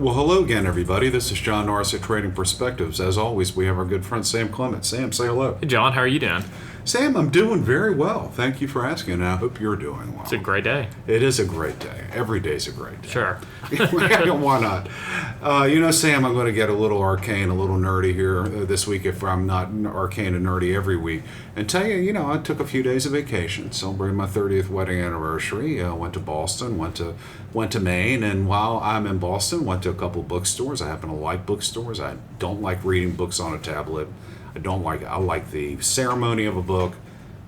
Well, hello again, everybody. This is John Norris at Trading Perspectives. As always, we have our good friend Sam Clement. Sam, say hello. Hey, John, how are you doing? Sam, I'm doing very well. Thank you for asking, and I hope you're doing well. It's a great day. It is a great day. Every day's a great day. Sure. Why not? Sam, I'm going to get a little arcane, a little nerdy here this week if I'm not arcane and nerdy every week. And tell you, I took a few days of vacation, celebrating my 30th wedding anniversary. Went to Boston, went to Maine, and while I'm in Boston, went to a couple bookstores. I happen to like bookstores. I don't like reading books on a tablet. I like the ceremony of a book,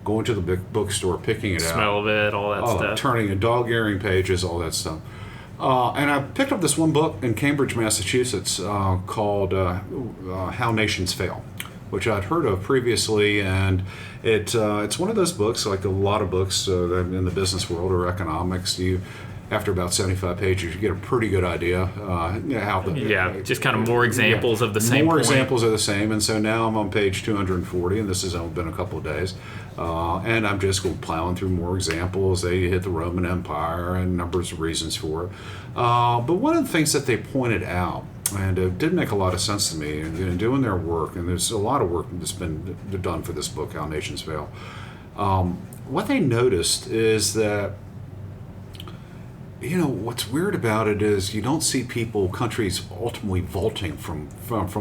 going to the bookstore, picking it out. Smell of it, all that stuff. Turning in dog-earing pages, all that stuff. And I picked up this one book in Cambridge, Massachusetts called How Nations Fail, which I'd heard of previously, and it's one of those books, like a lot of books in the business world or economics, after about 75 pages, you get a pretty good idea just kind of more examples of the same More point. examples of the same, and so now I'm on page 240, and this has only been a couple of days, and I'm just plowing through more examples. They hit the Roman Empire and numbers of reasons for it. But one of the things that they pointed out, and it did make a lot of sense to me, in doing their work, and there's a lot of work that's been done for this book, How Nations Fail. What they noticed is that what's weird about it is you don't see countries ultimately vaulting from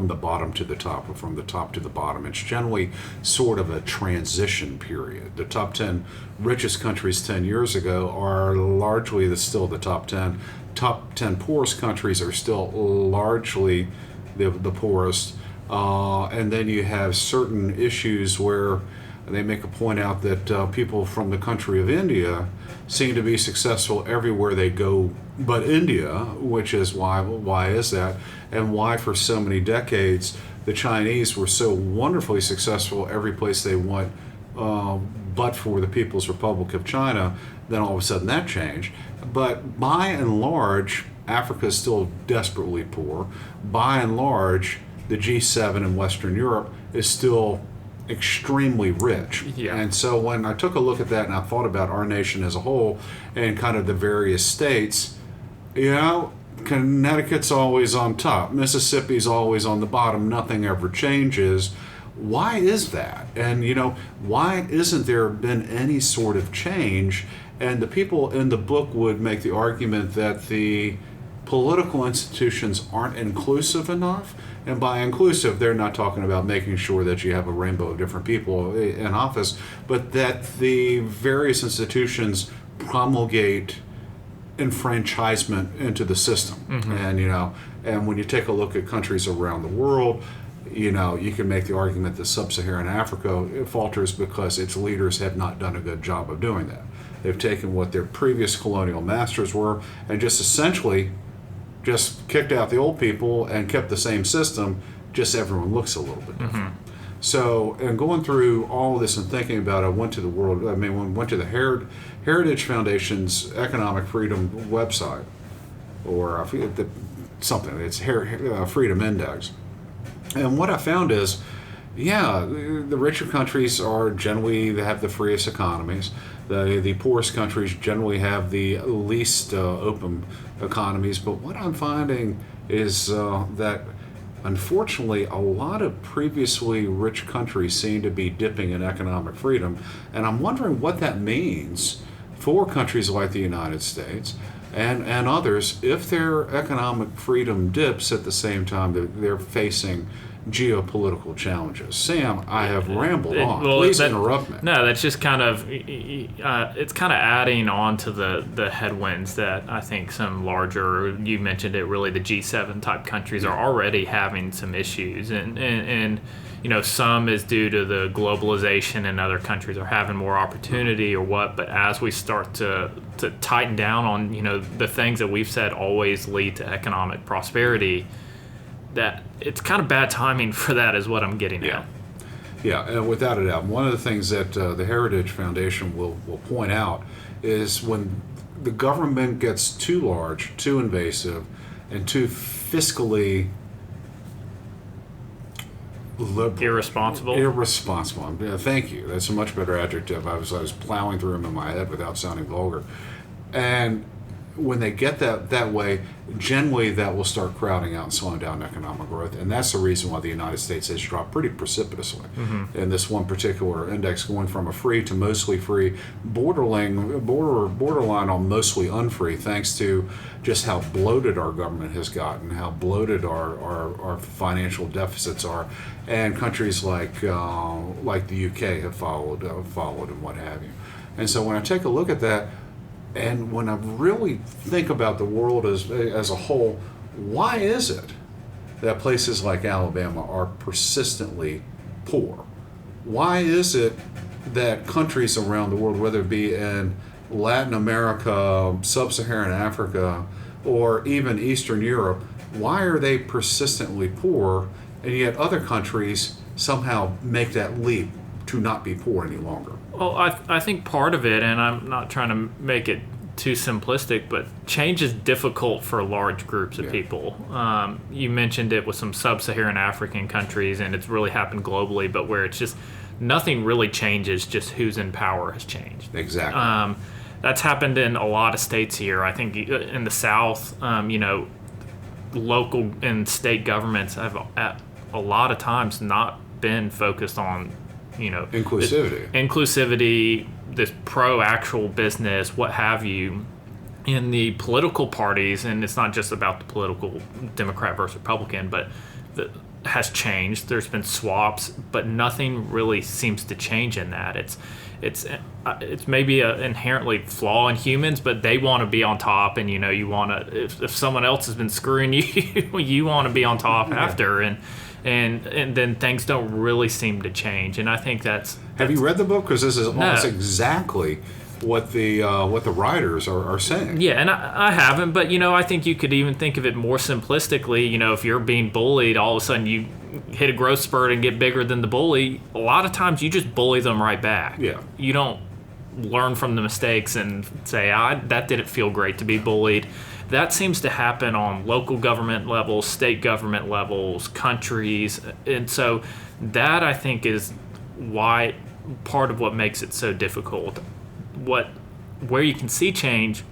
the bottom to the top or from the top to the bottom. It's generally sort of a transition period. The top 10 richest countries 10 years ago are largely still the top 10. Top 10 poorest countries are still largely the poorest. And then you have certain issues where they make a point out that people from the country of India seem to be successful everywhere they go but India, which is why is that? And why for so many decades the Chinese were so wonderfully successful every place they went but for the People's Republic of China. Then all of a sudden that changed. But by and large, Africa is still desperately poor. By and large, the G7 in Western Europe is still extremely rich. Yeah. And so when I took a look at that and I thought about our nation as a whole and kind of the various states, Connecticut's always on top, Mississippi's always on the bottom, nothing ever changes. Why is that? And why isn't there been any sort of change? And the people in the book would make the argument that the political institutions aren't inclusive enough. And by inclusive, they're not talking about making sure that you have a rainbow of different people in office, but that the various institutions promulgate enfranchisement into the system. Mm-hmm. And when you take a look at countries around the world, you can make the argument that sub-Saharan Africa falters because its leaders have not done a good job of doing that. They've taken what their previous colonial masters were and just essentially just kicked out the old people and kept the same system, just everyone looks a little bit different. Mm-hmm. So, and going through all of this and thinking about it, I went to the Heritage Foundation's Economic Freedom website, or I forget it's Freedom Index. And what I found is, the richer countries they have the freest economies. The poorest countries generally have the least open economies. But what I'm finding is that, unfortunately, a lot of previously rich countries seem to be dipping in economic freedom. And I'm wondering what that means for countries like the United States and others if their economic freedom dips at the same time that they're facing geopolitical challenges. Sam, I have rambled on. Please interrupt me. No, that's just kind of it's kind of adding on to the headwinds that I think some larger, you mentioned it, really the G7 type countries are already having some issues, and some is due to the globalization and other countries are having more opportunity or what. But as we start to tighten down on the things that we've said always lead to economic prosperity, that it's kind of bad timing for that is what I'm getting at. Yeah, without a doubt. One of the things that the Heritage Foundation will point out is when the government gets too large, too invasive, and too fiscally Irresponsible. Thank you. That's a much better adjective. I was plowing through them in my head without sounding vulgar. And when they get that way, generally that will start crowding out and slowing down economic growth, and that's the reason why the United States has dropped pretty precipitously in this one particular index, going from a free to mostly free, borderline on mostly unfree, thanks to just how bloated our government has gotten, how bloated our financial deficits are, and countries like the UK have followed and what have you. And so when I take a look at that, and when I really think about the world as a whole, why is it that places like Alabama are persistently poor? Why is it that countries around the world, whether it be in Latin America, Sub-Saharan Africa, or even Eastern Europe, why are they persistently poor, and yet other countries somehow make that leap to not be poor any longer? Well, I think part of it, and I'm not trying to make it too simplistic, but change is difficult for large groups of people. You mentioned it with some sub-Saharan African countries, and it's really happened globally, but where it's just nothing really changes, just who's in power has changed. Exactly. That's happened in a lot of states here. I think in the South, local and state governments have at a lot of times not been focused on inclusivity, this pro-actual business, what have you, in the political parties, and it's not just about the political Democrat versus Republican, but has changed. There's been swaps, but nothing really seems to change in that. It's maybe an inherently flaw in humans, but they want to be on top, and you want to. If someone else has been screwing you, you want to be on top after, and then things don't really seem to change. And I think that's Have you read the book? Because this is almost exactly what the writers are saying. Yeah, and I haven't, but I think you could even think of it more simplistically. If you're being bullied, all of a sudden you hit a growth spurt and get bigger than the bully. A lot of times you just bully them right back. Yeah. You don't learn from the mistakes and say, that didn't feel great to be bullied. That seems to happen on local government levels, state government levels, countries. And so that, I think, is why part of what makes it so difficult. Where you can see change,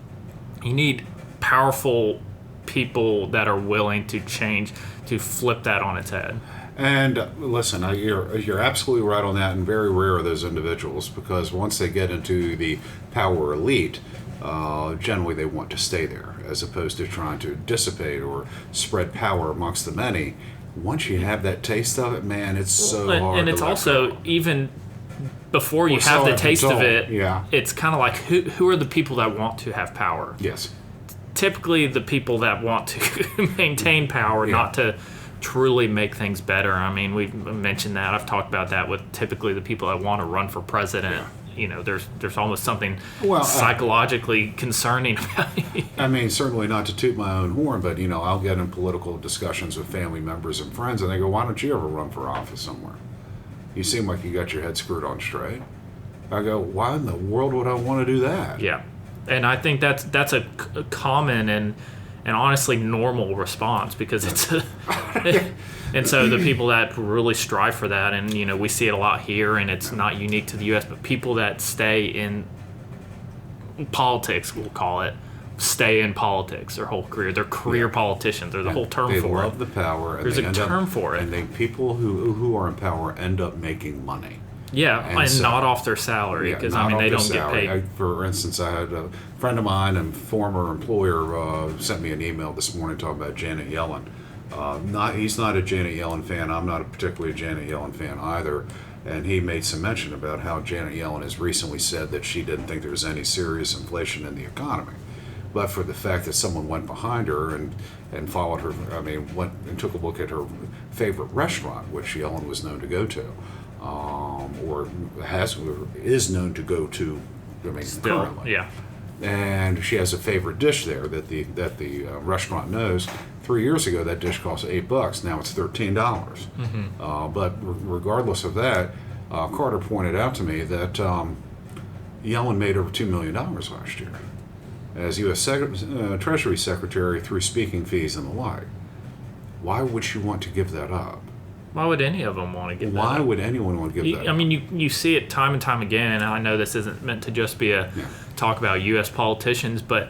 you need powerful people that are willing to change, to flip that on its head. And listen, you're absolutely right on that, and very rare are those individuals, because once they get into the power elite, generally they want to stay there, as opposed to trying to dissipate or spread power amongst the many. Once you have that taste of it, man, it's so hard. And it's also, even before you have the taste of it, it's kind of like, who are the people that want to have power? Yes. Typically the people that want to maintain power, not to truly make things better. I mean, we've mentioned that. I've talked about that with typically the people that want to run for president. There's almost something psychologically concerning about it. I mean, certainly not to toot my own horn, but I'll get in political discussions with family members and friends, and they go, "Why don't you ever run for office somewhere? You seem like you got your head screwed on straight." I go, "Why in the world would I want to do that?" Yeah, and I think that's a common and honestly normal response, because it's and so the people that really strive for that, and we see it a lot here, and it's not unique to the U.S., but people that stay in politics, we'll call it, stay in politics their whole career. They're career politicians. There's a whole term for it. They love the power. And there's a term for it. And the people who are in power end up making money. Yeah, and so, not off their salary, because they don't get paid. For instance, I had a friend of mine and former employer sent me an email this morning talking about Janet Yellen. He's not a Janet Yellen fan. I'm not particularly a Janet Yellen fan either. And he made some mention about how Janet Yellen has recently said that she didn't think there was any serious inflation in the economy. But for the fact that someone went behind her and followed her, went and took a look at her favorite restaurant, which Yellen was known to go to. Or is known to go to, still, currently. Yeah. And she has a favorite dish there that the restaurant knows. 3 years ago, that dish cost $8. Now it's $13. Mm-hmm. But regardless of that, Carter pointed out to me that Yellen made over $2 million last year as U.S. Treasury Secretary through speaking fees and the like. Why would she want to give that up? Why would any of them want to give that up? Why would anyone want to give that up? I mean, you see it time and time again, and I know this isn't meant to just be a talk about U.S. politicians, but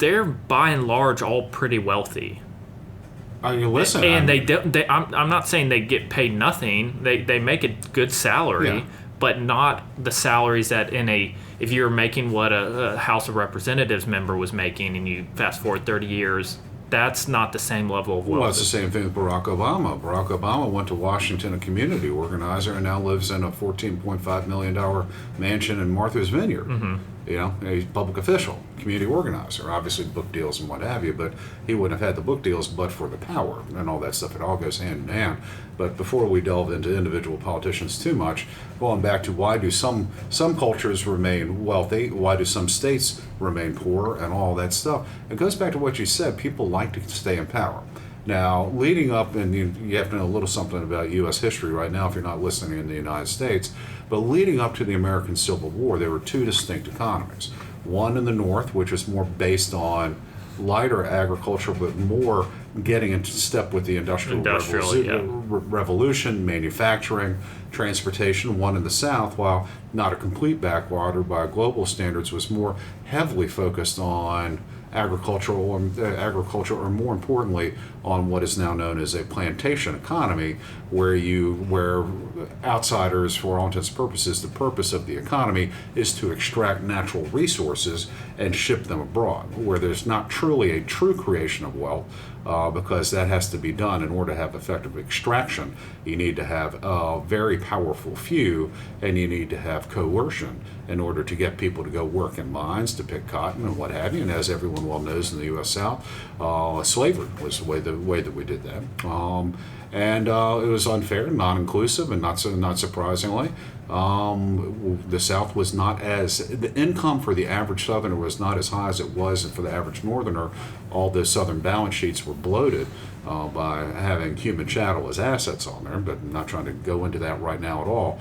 they're by and large all pretty wealthy. Listen, And they don't. I'm not saying they get paid nothing. They make a good salary, Yeah. but not the salaries that if you're making what a House of Representatives member was making, and you fast forward 30 years, that's not the same level of wealth. Well, it's the same thing with Barack Obama. Barack Obama went to Washington, a community organizer, and now lives in a $14.5 million mansion in Martha's Vineyard. Mm-hmm. You know, he's a public official, community organizer, obviously book deals and what have you, but he wouldn't have had the book deals but for the power and all that stuff. It all goes hand in hand. But before we delve into individual politicians too much, going back to why do some cultures remain wealthy, why do some states remain poor, and all that stuff, it goes back to what you said. People like to stay in power. Now, leading up, and you have to know a little something about U.S. history right now if you're not listening in the United States, but leading up to the American Civil War, there were two distinct economies. One in the North, which was more based on lighter agriculture, but more getting into step with the industrial revolution, manufacturing, transportation. One in the South, while not a complete backwater by global standards, was more heavily focused on agriculture, or more importantly, on what is now known as a plantation economy, where outsiders, for all intents and purposes, the purpose of the economy is to extract natural resources and ship them abroad, where there's not truly a true creation of wealth, because that has to be done in order to have effective extraction. You need to have a very powerful few, and you need to have coercion in order to get people to go work in mines, to pick cotton and what have you. And as everyone well knows in the U.S. South, slavery was the way that we did that. And it was unfair, non-inclusive, and not surprisingly, the South was not the income for the average Southerner was not as high as it was for the average Northerner. All the Southern balance sheets were bloated by having human chattel as assets on there, but I'm not trying to go into that right now at all.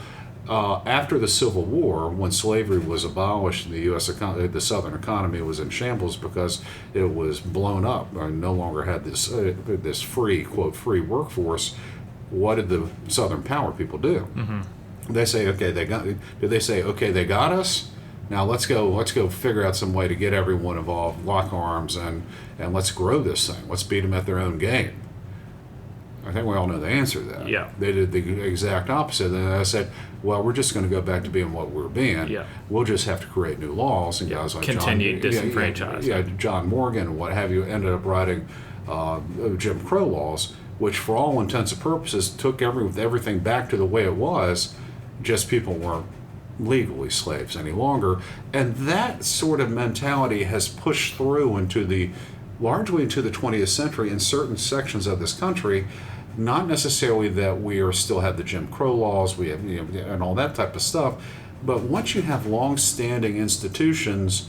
After the Civil War, when slavery was abolished, the Southern economy was in shambles because it was blown up and no longer had this free, quote, free workforce. What did the Southern power people do? Mm-hmm. They say, okay, they got us. Now let's go figure out some way to get everyone involved, lock arms, and let's grow this thing. Let's beat them at their own game. I think we all know the answer to that. Yeah. They did the exact opposite. And I said, well, we're just going to go back to being what we're being. Yeah. We'll just have to create new laws. And guys like continued disenfranchisement. John Morgan and what have you ended up writing Jim Crow laws, which for all intents and purposes took everything back to the way it was, just people weren't legally slaves any longer. And that sort of mentality has pushed through largely into the 20th century in certain sections of this country. Not necessarily that we still have the Jim Crow laws, we have and all that type of stuff, but once you have long-standing institutions,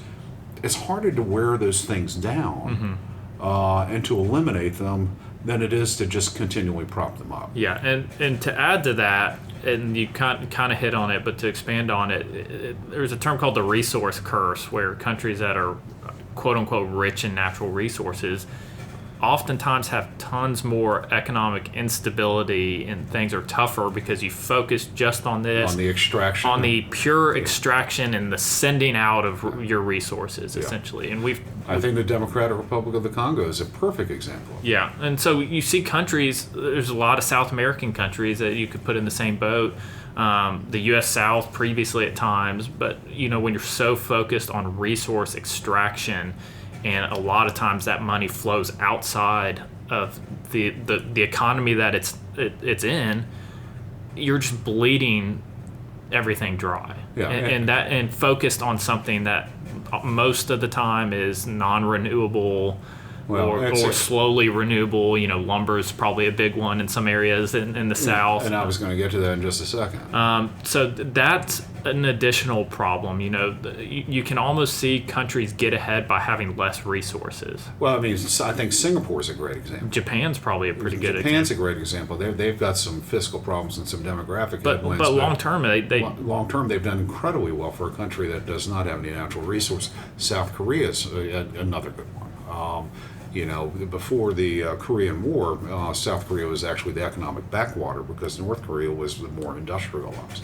it's harder to wear those things down and to eliminate them than it is to just continually prop them up. Yeah, and to add to that, and you kind of hit on it, but to expand on it, there's a term called the resource curse, where countries that are quote-unquote rich in natural resources oftentimes have tons more economic instability, and things are tougher because you focus just on this, on the extraction, on the pure extraction and the sending out of your resources, essentially. And I think the Democratic Republic of the Congo is a perfect example. Yeah, and so you see countries, there's a lot of South American countries that you could put in the same boat. The U.S. South previously at times, but when you're so focused on resource extraction, and a lot of times that money flows outside of the economy that it's in, you're just bleeding everything dry. Yeah, and focused on something that most of the time is non-renewable. Or slowly renewable. Lumber is probably a big one in some areas in the South. And I was going to get to that in just a second. So that's an additional problem. You can almost see countries get ahead by having less resources. Well, I think Singapore is a great example. Japan's probably a pretty good example. Japan's a great example. They've got some fiscal problems and some demographic headwinds. But long term, they've done incredibly well for a country that does not have any natural resource. South Korea is another good one. Before the Korean War, South Korea was actually the economic backwater because North Korea was the more industrialized.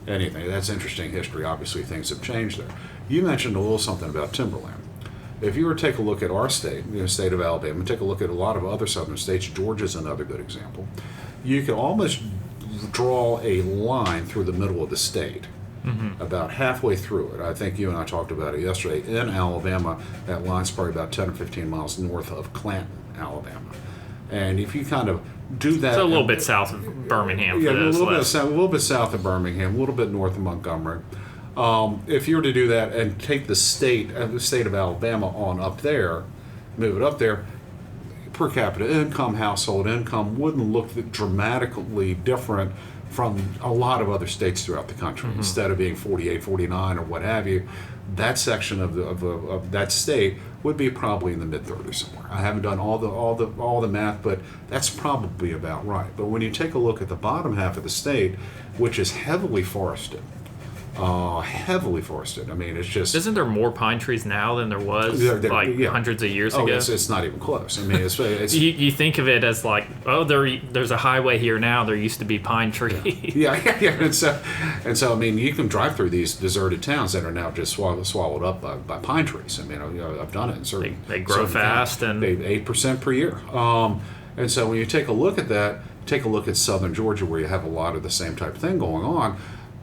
Anything, that's interesting history. Obviously, things have changed there. You mentioned a little something about timberland. if you were to take a look at our state, the state of Alabama, take a look at a lot of other southern states, Georgia's another good example, you can almost draw a line through the middle of the state. About halfway through it. I think you and I talked about it yesterday. In Alabama, that line's probably about 10 or 15 miles north of Clement, Alabama. And if you kind of do that... So a little bit south of Birmingham. Yeah, a little bit south of Birmingham, a little bit north of Montgomery. If you were to do that and take the state of Alabama on up there, move it up there, per capita income, household income wouldn't look dramatically different from a lot of other states throughout the country. Instead of being 48, 49, or what have you, that section of that state would be probably in the mid-30s somewhere. I haven't done all the math, but that's probably about right. But when you take a look at the bottom half of the state, which is heavily forested, I mean, it's just... Isn't there more pine trees now than there was hundreds of years ago? It's not even close. I mean, it's you think of it as like, there's a highway here now. There used to be pine trees. Yeah. And so I mean, you can drive through these deserted towns that are now just swallowed up by pine trees. I mean, I've done it in certain... They grow fast and... They 8% per year. And so when you take a look at that, take a look at southern Georgia where you have a lot of the same type of thing going on.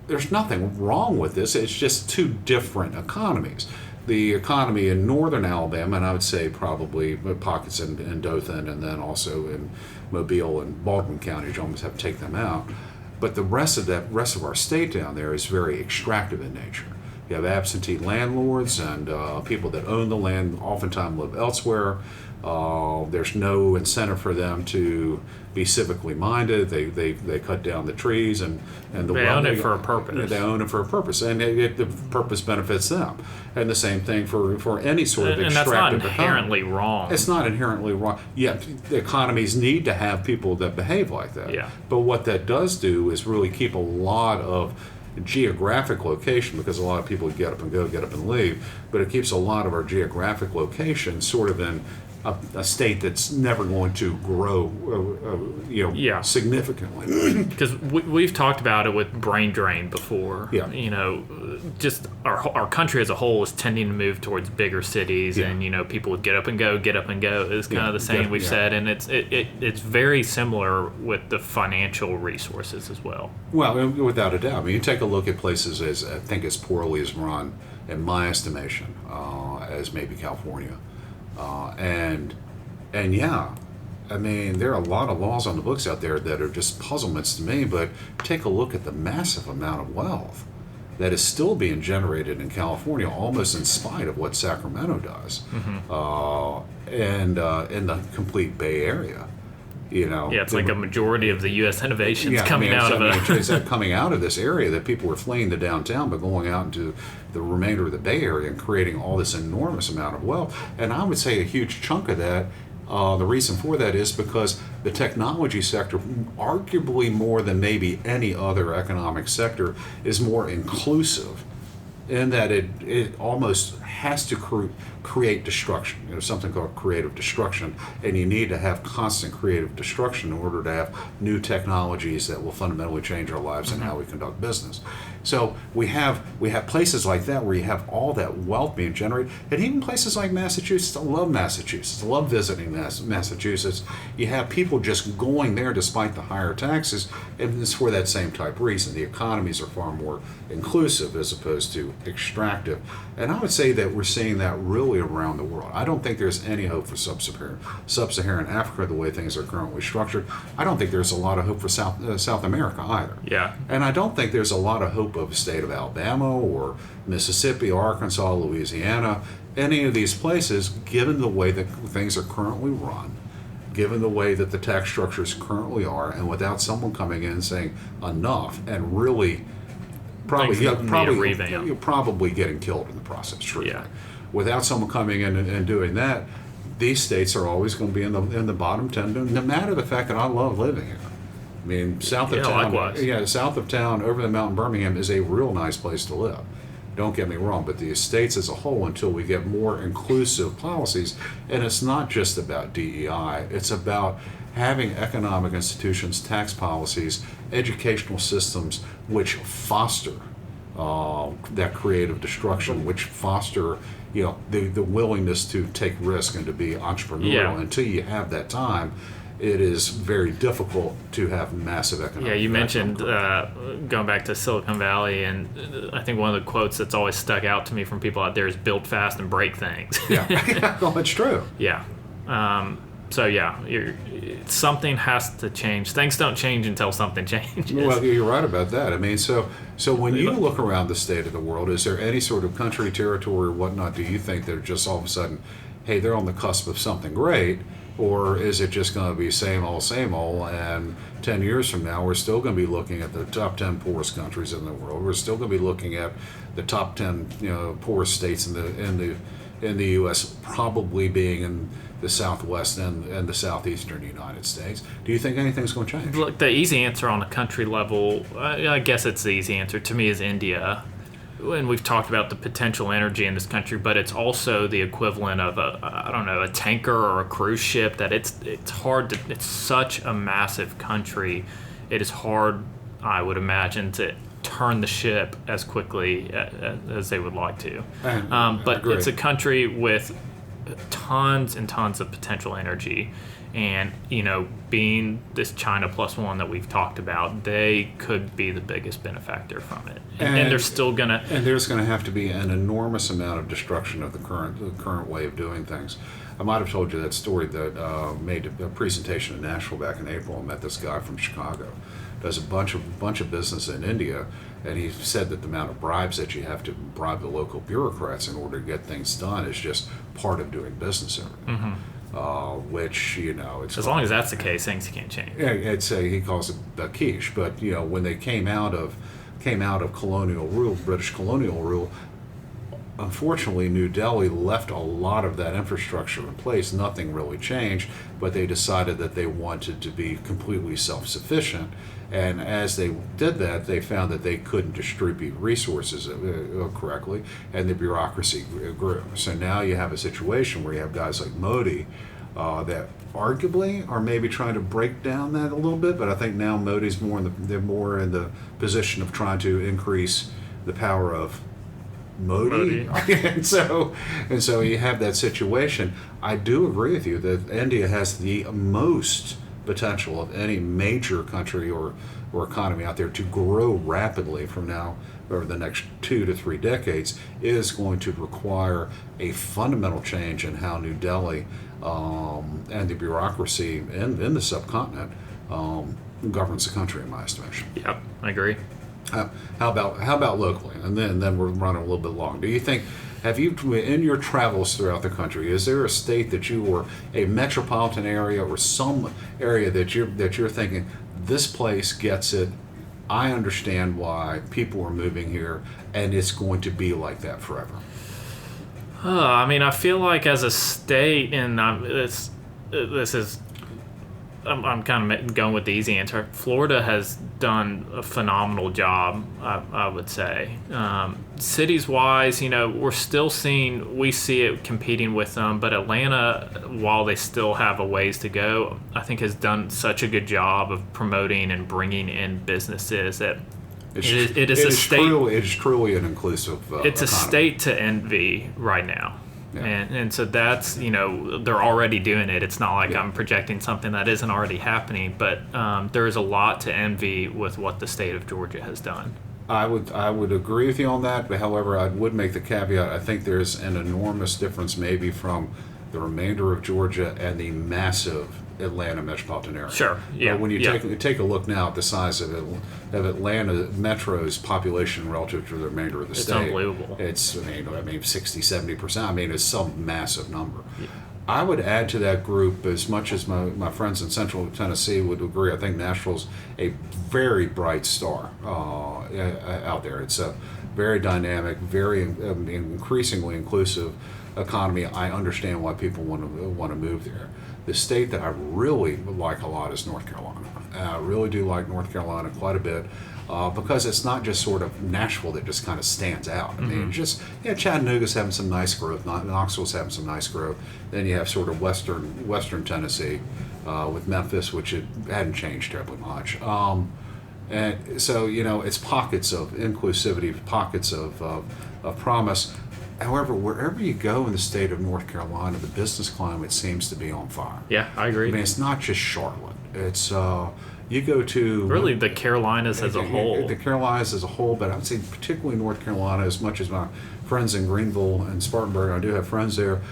There's nothing wrong with this. It's just two different economies. The economy in northern Alabama, and I would say probably pockets in Dothan and then also in Mobile and Baldwin counties, you almost have to take them out. But the rest of our state down there is very extractive in nature. You have absentee landlords and people that own the land oftentimes live elsewhere. There's no incentive for them to be civically minded. They cut down the trees and they own it for a purpose. They own it for a purpose, and the purpose benefits them. And the same thing for any sort of extractive economy. And that's not inherently wrong. It's not inherently wrong. Yeah, the economies need to have people that behave like that. Yeah. But what that does do is really keep a lot of geographic location, because a lot of people get up and go, get up and leave, but it keeps a lot of our geographic location sort of in a state that's never going to grow, significantly. Because we've talked about it with brain drain before. Yeah. Just our country as a whole is tending to move towards bigger cities, and people would get up and go is kind of the saying we've said, and it's very similar with the financial resources as well. Well, without a doubt. I mean, you take a look at places as poorly as run, in my estimation, as maybe California. And yeah, I mean, there are a lot of laws on the books out there that are just puzzlements to me, but take a look at the massive amount of wealth that is still being generated in California, almost in spite of what Sacramento does, and in the complete Bay Area. It's like a majority of the U.S. innovations coming out of it. It's coming out of this area that people were fleeing the downtown, but going out into the remainder of the Bay Area and creating all this enormous amount of wealth. And I would say a huge chunk of that, the reason for that is because the technology sector, arguably more than maybe any other economic sector, is more inclusive in that it almost has to create destruction. Something called creative destruction, and you need to have constant creative destruction in order to have new technologies that will fundamentally change our lives and how we conduct business. So we have places like that where you have all that wealth being generated, and even places like Massachusetts. I love Massachusetts. I love visiting Massachusetts. You have people just going there despite the higher taxes, and it's for that same type reason. The economies are far more inclusive as opposed to extractive. And I would say that we're seeing that really around the world. I don't think there's any hope for sub-Saharan Africa the way things are currently structured. I don't think there's a lot of hope for South America either. Yeah. And I don't think there's a lot of hope of the state of Alabama or Mississippi, Arkansas, Louisiana, any of these places, given the way that things are currently run, given the way that the tax structures currently are, and without someone coming in and saying enough and really probably getting killed in the process. Truthfully. Yeah. Without someone coming in and doing that, these states are always going to be in the bottom 10, no matter the fact that I love living here. I mean, south of town, likewise. South of town, over the mountain, Birmingham is a real nice place to live. Don't get me wrong, but the estates as a whole, until we get more inclusive policies, and it's not just about DEI, it's about having economic institutions, tax policies, educational systems which foster that creative destruction, which foster the willingness to take risk and to be entrepreneurial. Yeah. Until you have that time, it is very difficult to have massive economic. Yeah, you mentioned growth. going back to Silicon Valley, and I think one of the quotes that's always stuck out to me from people out there is "build fast and break things." Yeah, well, it's true. Yeah. So yeah, something has to change. Things don't change until something changes. Well, you're right about that. I mean, so when you look around the state of the world, is there any sort of country, territory, or whatnot, do you think they're just all of a sudden, hey, they're on the cusp of something great? Or is it just going to be same old, and 10 years from now, we're still going to be looking at the top 10 poorest countries in the world. We're still going to be looking at the top 10 poorest states in the U.S. probably being in the Southwest and the Southeastern United States. Do you think anything's going to change? Look, the easy answer on a country level, I guess it's the easy answer to me, is India. And we've talked about the potential energy in this country, but it's also the equivalent of a tanker or a cruise ship. That it's hard to. It's such a massive country. It is hard, I would imagine, to turn the ship as quickly as they would like to. But agree. it's a country with tons and tons of potential energy. And, being this China plus one that we've talked about, they could be the biggest benefactor from it. And they're still going to... And there's going to have to be an enormous amount of destruction of the current way of doing things. I might have told you that story that made a presentation in Nashville back in April. I met this guy from Chicago. Does a bunch of business in India, and he said that the amount of bribes that you have to bribe the local bureaucrats in order to get things done is just part of doing business over there. Mm-hmm. Which it's as long as that's the case, things can't change. Yeah, he calls it the quiche. But when they came out of colonial rule, British colonial rule, unfortunately, New Delhi left a lot of that infrastructure in place. Nothing really changed, but they decided that they wanted to be completely self-sufficient. And as they did that, they found that they couldn't distribute resources correctly, and the bureaucracy grew. So now you have a situation where you have guys like Modi that arguably are maybe trying to break down that a little bit, but I think now Modi's more in the position of trying to increase the power of Modi. and so you have that situation. I do agree with you that India has the most potential of any major country or economy out there to grow rapidly from now over the next 2 to 3 decades. Is going to require a fundamental change in how New Delhi and the bureaucracy in the subcontinent governs the country, in my estimation. Yep, I agree. How about locally? And then we're running a little bit long. Do you think, have you, in your travels throughout the country, is there a state that you, or a metropolitan area or some area that you're thinking, this place gets it, I understand why people are moving here, and it's going to be like that forever? I feel like as a state, and I'm kind of going with the easy answer. Florida has done a phenomenal job, I would say. Cities-wise, we see it competing with them, but Atlanta, while they still have a ways to go, I think has done such a good job of promoting and bringing in businesses that it is truly an inclusive it's economy. A state to envy right now. Yeah. And so that's, they're already doing it. It's not like I'm projecting something that isn't already happening, but there is a lot to envy with what the state of Georgia has done. I would agree with you on that, but however, I would make the caveat, I think there's an enormous difference maybe from the remainder of Georgia and the massive Atlanta metropolitan area. Sure, yeah. But when you take a look now at the size of Atlanta Metro's population relative to the remainder of the state. It's unbelievable. It's, 60, 70%. It's some massive number. Yeah. I would add to that group, as much as my friends in Central Tennessee would agree, I think Nashville's a very bright star out there. It's a very dynamic, very increasingly inclusive economy. I understand why people want to move there. The state that I really like a lot is North Carolina. I really do like North Carolina quite a bit because it's not just sort of Nashville that just kind of stands out. Chattanooga's having some nice growth. Knoxville's having some nice growth. Then you have sort of western Tennessee with Memphis, which it hadn't changed terribly much. And so, it's pockets of inclusivity, pockets of promise. However, wherever you go in the state of North Carolina, the business climate seems to be on fire. Yeah, I agree. I mean, it's not just Charlotte. It's you go to Really, the Carolinas as a whole. The Carolinas as a whole, but I would say particularly North Carolina. As much as my friends in Greenville and Spartanburg, I do have friends there.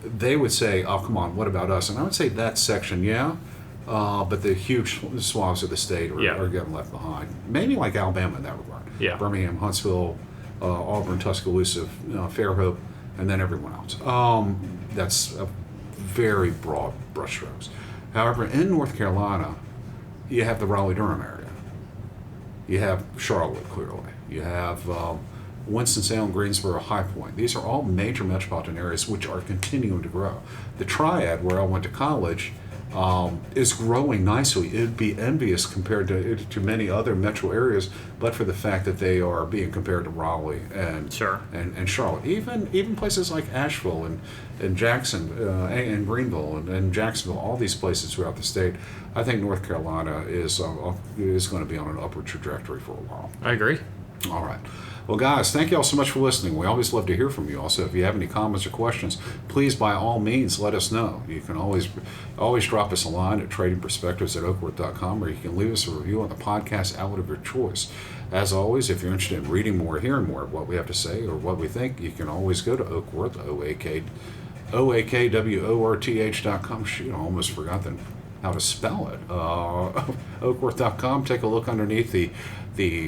They would say, "Oh, come on, what about us?" And I would say that section, yeah. But the huge swaths of the state are getting left behind. Maybe like Alabama in that regard. Yeah. Birmingham, Huntsville, Auburn, Tuscaloosa, Fairhope, and then everyone else. That's a very broad brushstrokes. However, in North Carolina, you have the Raleigh-Durham area. You have Charlotte, clearly. You have Winston-Salem, Greensboro, High Point. These are all major metropolitan areas which are continuing to grow. The Triad, where I went to college, is growing nicely. It would be envious compared to many other metro areas, but for the fact that they are being compared to Raleigh and Charlotte. Even places like Asheville and Jackson and Greenville and Jacksonville, all these places throughout the state. I think North Carolina is going to be on an upward trajectory for a while. I agree. All right. Well, guys, thank you all so much for listening. We always love to hear from you. Also, if you have any comments or questions, please, by all means, let us know. You can always drop us a line at tradingperspectives@oakworth.com, or you can leave us a review on the podcast outlet of your choice. As always, if you're interested in reading more, hearing more of what we have to say or what we think, you can always go to Oakworth, OAKWORTH.com. Shoot, I almost forgot how to spell it. Oakworth.com. Take a look underneath the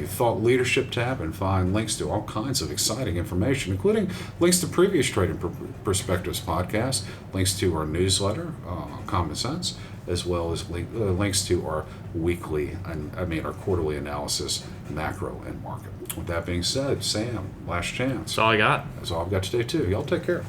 Thought Leadership tab and find links to all kinds of exciting information, including links to previous Trading Perspectives podcasts, links to our newsletter, Common Sense, as well as links to our our quarterly analysis, macro and market. With that being said, Sam, last chance. That's all I got. That's all I've got today, too. Y'all take care.